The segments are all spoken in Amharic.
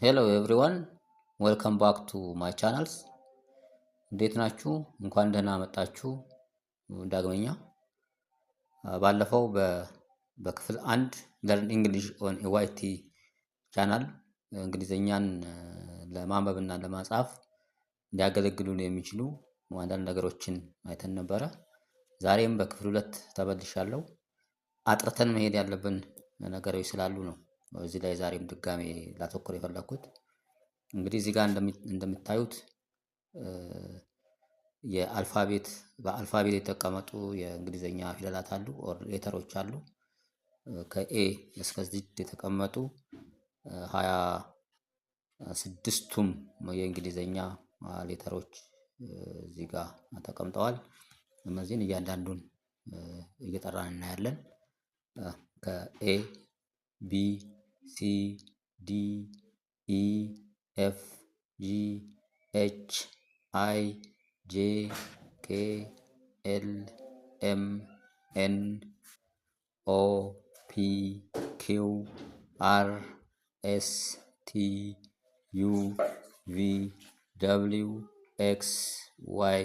ሄሎ ኤቭሪዋን ዌልካም ባክ ቱ ማይ ቻናልስ። እንዴት ናችሁ? እንኳን ደህና መጣችሁ ዳግመኛ። ባለፈው በክፍል አንድ ለርን እንግሊሽ ኦን ኤዋይቲ ቻናል እንግሊዘኛን ለማንበብና ለማጻፍ ሊያገለግሉን የሚችሉ አንዳንድ ነገሮችን አይተን ነበረ። ዛሬም በክፍል ሁለት ተመልሻለሁ። አጥርተን መሄድ ያለብን ነገሮች ስላሉ ነው እዚህ ላይ ዛሬም ድጋሜ ላተኮር የፈለኩት። እንግዲህ እዚህ ጋር እንደምታዩት በአልፋቤት የተቀመጡ የእንግሊዘኛ ፊደላት አሉ ኦር ሌተሮች አሉ። ከኤ እስከ ዜድ የተቀመጡ 26ቱም የእንግሊዘኛ ሌተሮች እዚህ ጋር ተቀምጠዋል። እነዚህን እያንዳንዱን እየጠራን እናያለን። ከኤ ቢ ሲ ዲ ኢ ኤፍ ጂ ኤች አይ ጄ ኬ ኤል ኤም ኤን ኦ ፒ ኪው አር ኤስ ቲ ዩ ቪ ደብሊው ኤክስ ዋይ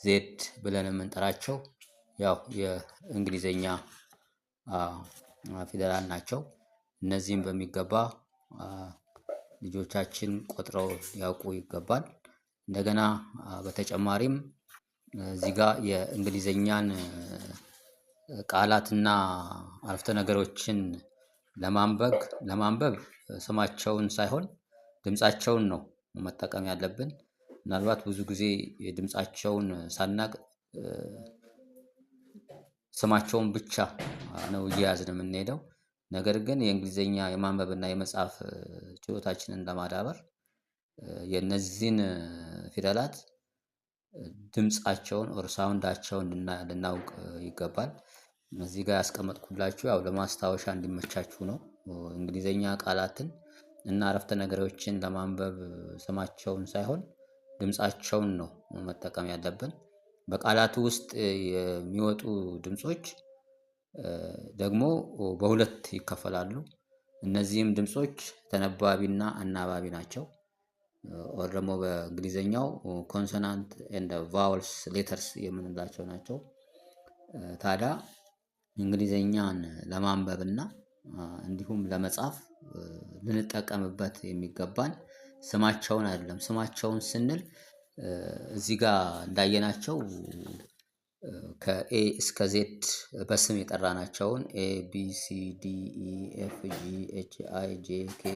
ዜድ ብለን የምንጠራቸው ያው የእንግሊዘኛ ፊደላት ናቸው። እነዚህም በሚገባ ልጆቻችን ቆጥረው ያውቁ ይገባል። እንደገና በተጨማሪም እዚህ ጋር የእንግሊዘኛን ቃላትና አረፍተ ነገሮችን ለማንበብ ስማቸውን ሳይሆን ድምጻቸውን ነው መጠቀም ያለብን። ምናልባት ብዙ ጊዜ የድምጻቸውን ሳናቅ ስማቸውን ብቻ ነው እየያዝን የምንሄደው። ነገር ግን የእንግሊዘኛ የማንበብና የመጻፍ ችሎታችንን ለማዳበር የነዚህን ፊደላት ድምጻቸውን ኦር ሳውንዳቸውን ልናውቅ ይገባል። እዚህ ጋር ያስቀመጥኩላችሁ ያው ለማስታወሻ እንዲመቻችሁ ነው። እንግሊዘኛ ቃላትን እና አረፍተ ነገሮችን ለማንበብ ስማቸውን ሳይሆን ድምጻቸውን ነው መጠቀም ያለብን። በቃላቱ ውስጥ የሚወጡ ድምጾች ደግሞ በሁለት ይከፈላሉ። እነዚህም ድምጾች ተነባቢና አናባቢ ናቸው። ኦር ደግሞ በእንግሊዘኛው ኮንሶናንት ኤንድ ቫወልስ ሌተርስ የምንላቸው ናቸው። ታዲያ እንግሊዘኛን ለማንበብና እንዲሁም ለመጻፍ ልንጠቀምበት የሚገባን ስማቸውን አይደለም። ስማቸውን ስንል እዚህ ጋር እንዳየናቸው ከኤ እስከ ዜድ በስም የጠራናቸውን ኤ ቢ ሲ ዲ ኢ ኤፍ ጂ ኤች አይ ጄ ኬ